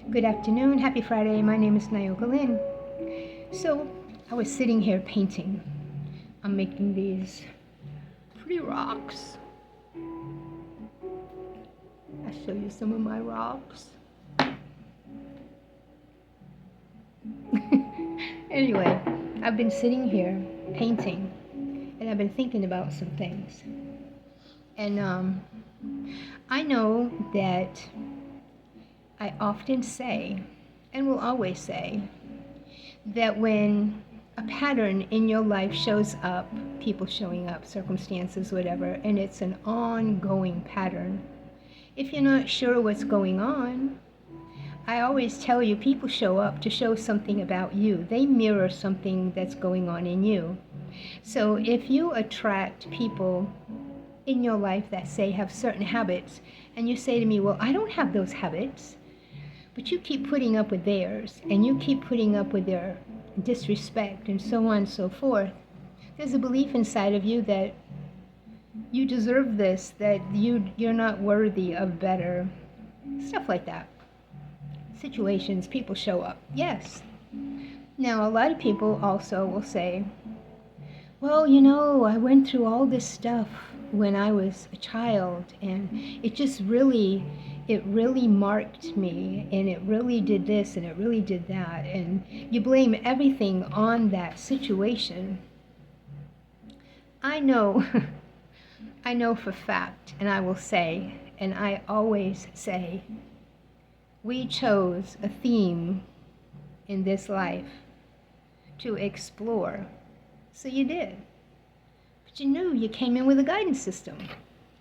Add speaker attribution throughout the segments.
Speaker 1: Good afternoon. Happy Friday. My name is Nyoka Lynn. So, I was sitting here painting. I'm making these pretty rocks. I'll show you some of my rocks. Anyway, I've been sitting here painting and I've been thinking about some things. And I know that I often say, and will always say, that when a pattern in your life shows up, people showing up, circumstances, whatever, and it's an ongoing pattern, if you're not sure what's going on, I always tell you people show up to show something about you. They mirror something that's going on in you. So if you attract people in your life that say have certain habits, and you say to me, well, I don't have those habits, but you keep putting up with theirs, and you keep putting up with their disrespect, and so on and so forth, there's a belief inside of you that you deserve this, that you're not worthy of better, stuff like that. Situations, people show up, yes. Now, a lot of people also will say, well, I went through all this stuff when I was a child, and it really marked me, and it really did this, and it really did that, and you blame everything on that situation. I know, I know for fact, and I will say, and I always say, we chose a theme in this life to explore. So you did. But you knew you came in with a guidance system.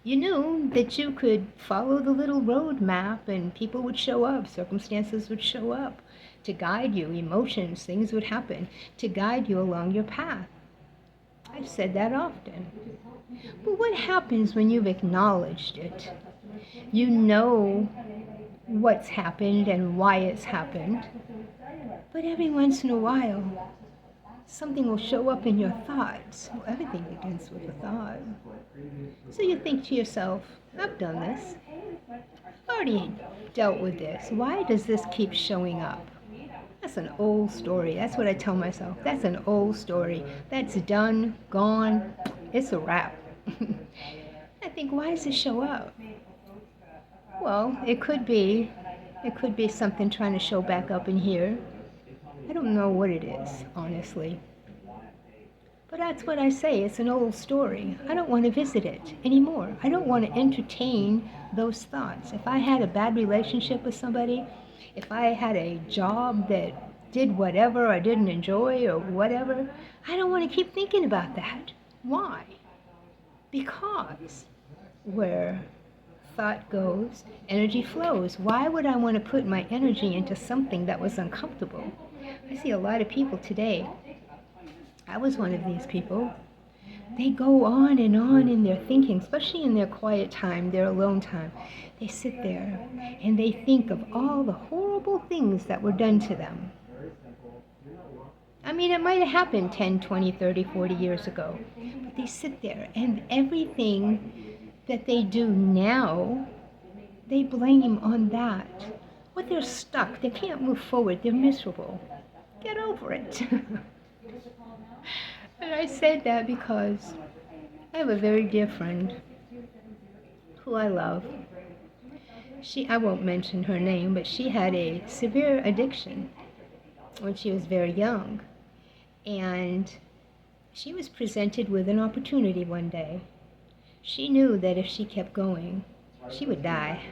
Speaker 1: You knew that you could follow the little road map and people would show up, circumstances would show up to guide you, emotions, things would happen to guide you along your path. I've said that often. But what happens when you've acknowledged it? You know what's happened and why it's happened, but every once in a while, something will show up in your thoughts. Well, everything begins with a thought. So you think to yourself, I've done this. I've already dealt with this. Why does this keep showing up? That's an old story. That's what I tell myself. That's an old story. That's done, gone. It's a wrap. I think, why does it show up? Well, it could be something trying to show back up in here. I don't know what it is, honestly. But that's what I say. It's an old story. I don't want to visit it anymore. I don't want to entertain those thoughts. If I had a bad relationship with somebody, if I had a job that did whatever I didn't enjoy or whatever, I don't want to keep thinking about that. Why? Because where thought goes, energy flows. Why would I want to put my energy into something that was uncomfortable? I see a lot of people today. I was one of these people. They go on in their thinking, especially in their quiet time, their alone time. They sit there and they think of all the horrible things that were done to them. I mean, it might have happened 10, 20, 30, 40 years ago. But they sit there and everything that they do now, they blame on that. Well, they're stuck. They can't move forward. They're miserable. Get over it. And I said that because I have a very dear friend who I love. I won't mention her name, but she had a severe addiction when she was very young. And she was presented with an opportunity one day. She knew that if she kept going, she would die.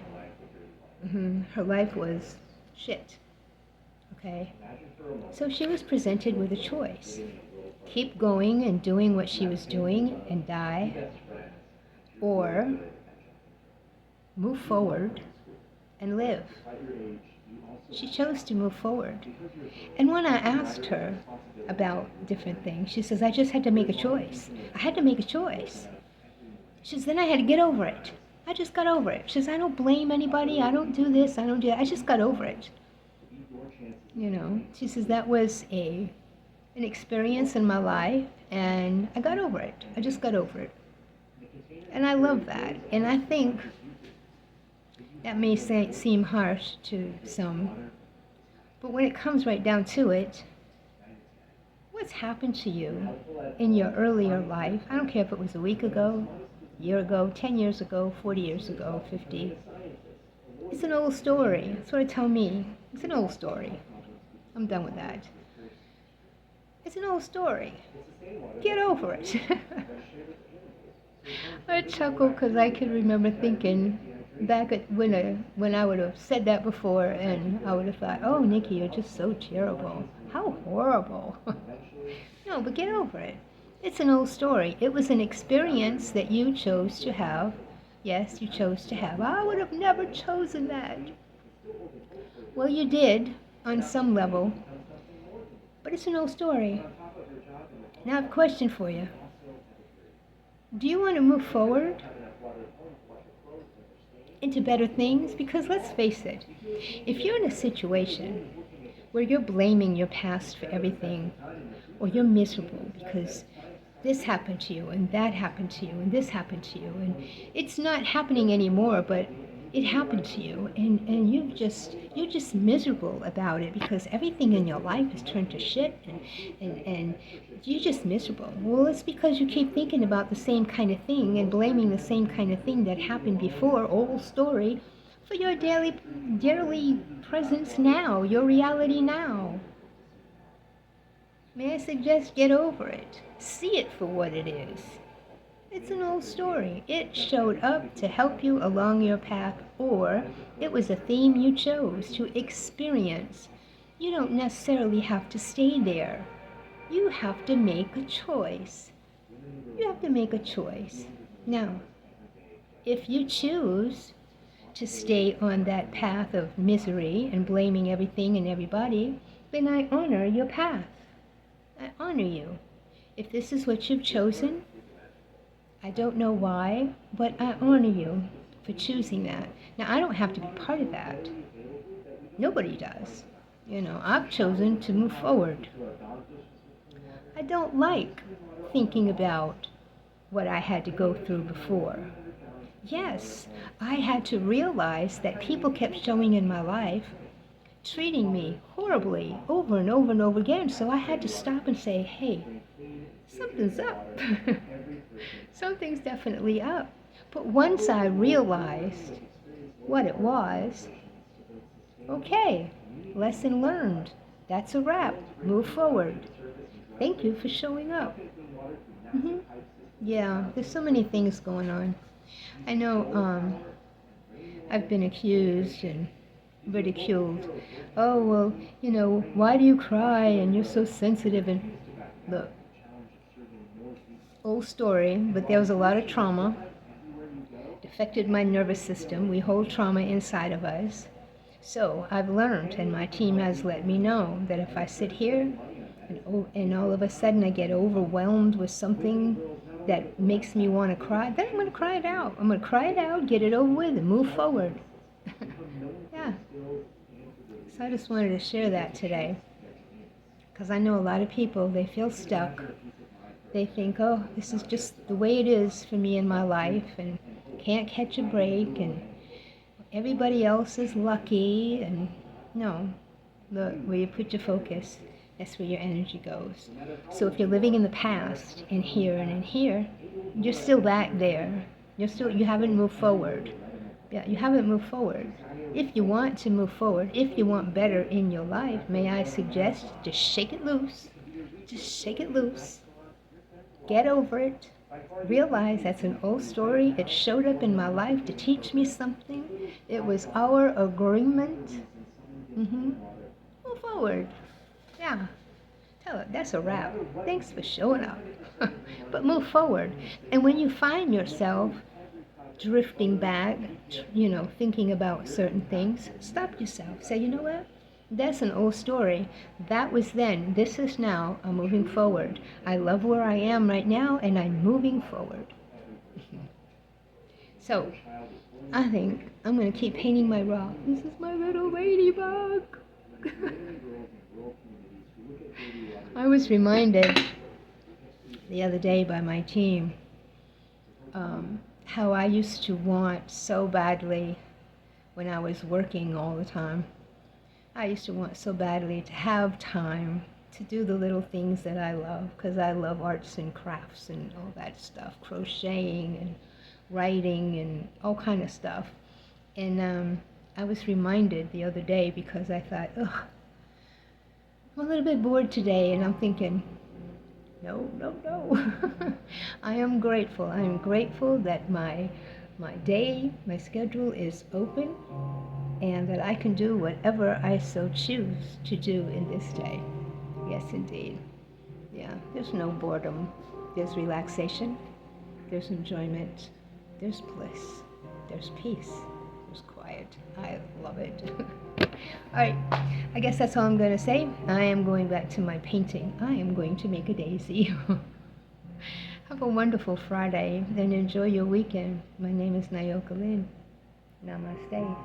Speaker 1: Her life was shit. Okay? So she was presented with a choice. Keep going and doing what she was doing and die, or move forward and live. She chose to move forward. And when I asked her about different things, she says, I just had to make a choice. I had to make a choice. She says, then I had to get over it. I just got over it. She says, I don't blame anybody. I don't do this. I don't do that. I just got over it. She says, that was an experience in my life, and I got over it. I just got over it. And I love that. And I think that may seem harsh to some, But when it comes right down to it, what's happened to you in your earlier life? I don't care if it was a week ago, a year ago, 10 years ago, 40 years ago, 50. It's an old story. That's what it tell me. It's an old story. I'm done with that. It's an old story. Get over it. I chuckle because I can remember thinking back at when I would have said that before, and I would have thought, "Oh, Nikki, you're just so terrible. How horrible." No, but get over it. It's an old story. It was an experience that you chose to have. Yes, you chose to have. I would have never chosen that. Well, you did on some level, but it's an old story. Now I have a question for you. Do you want to move forward into better things? Because let's face it, if you're in a situation where you're blaming your past for everything, or you're miserable because this happened to you and that happened to you and this happened to you, and it's not happening anymore, but it happened to you, and you're just miserable about it because everything in your life has turned to shit, and you're just miserable. Well, it's because you keep thinking about the same kind of thing and blaming the same kind of thing that happened before, old story, for your daily presence now, your reality now. May I suggest get over it. See it for what it is. It's an old story. It showed up to help you along your path, or it was a theme you chose to experience. You don't necessarily have to stay there. You have to make a choice. You have to make a choice. Now, if you choose to stay on that path of misery and blaming everything and everybody, then I honor your path. I honor you. If this is what you've chosen, I don't know why, but I honor you for choosing that. Now, I don't have to be part of that. Nobody does. I've chosen to move forward. I don't like thinking about what I had to go through before. Yes, I had to realize that people kept showing in my life, treating me horribly over and over and over again, so I had to stop and say, hey, something's up. Something's definitely up. But once I realized what it was, okay, lesson learned. That's a wrap. Move forward. Thank you for showing up. Yeah, there's so many things going on. I know I've been accused and ridiculed. Oh, well, why do you cry and you're so sensitive? And look, old story, but there was a lot of trauma. It affected my nervous system. We hold trauma inside of us. So I've learned, and my team has let me know, that if I sit here and all of a sudden I get overwhelmed with something that makes me want to cry, then I'm going to cry it out. I'm going to cry it out, get it over with, and move forward. Yeah. So I just wanted to share that today, because I know a lot of people, they feel stuck. They think, oh, this is just the way it is for me in my life, and can't catch a break, and everybody else is lucky. And no, look, where you put your focus, that's where your energy goes. So if you're living in the past, in here and in here, you're still back there. You haven't moved forward. Yeah, you haven't moved forward. If you want to move forward, if you want better in your life, may I suggest just shake it loose. Just shake it loose. Get over it. Realize that's an old story. It showed up in my life to teach me something. It was our agreement. Move forward. Yeah. Tell it, that's a wrap. Thanks for showing up. But move forward. And when you find yourself drifting back, thinking about certain things, stop yourself. Say, you know what? That's an old story. That was then. This is now. I'm moving forward. I love where I am right now, and I'm moving forward. So, I think I'm going to keep painting my rock. This is my little ladybug. I was reminded the other day by my team how I used to want so badly when I was working all the time. I used to want so badly to have time to do the little things that I love, because I love arts and crafts and all that stuff, crocheting and writing and all kind of stuff. And I was reminded the other day because I thought, ugh, I'm a little bit bored today, and I'm thinking, no, no, no. I am grateful. I am grateful that my day, my schedule is open, and that I can do whatever I so choose to do in this day. Yes, indeed. Yeah, there's no boredom. There's relaxation. There's enjoyment. There's bliss. There's peace. There's quiet. I love it. All right, I guess that's all I'm going to say. I am going back to my painting. I am going to make a daisy. Have a wonderful Friday and enjoy your weekend. My name is Nayoka Lynn. Namaste.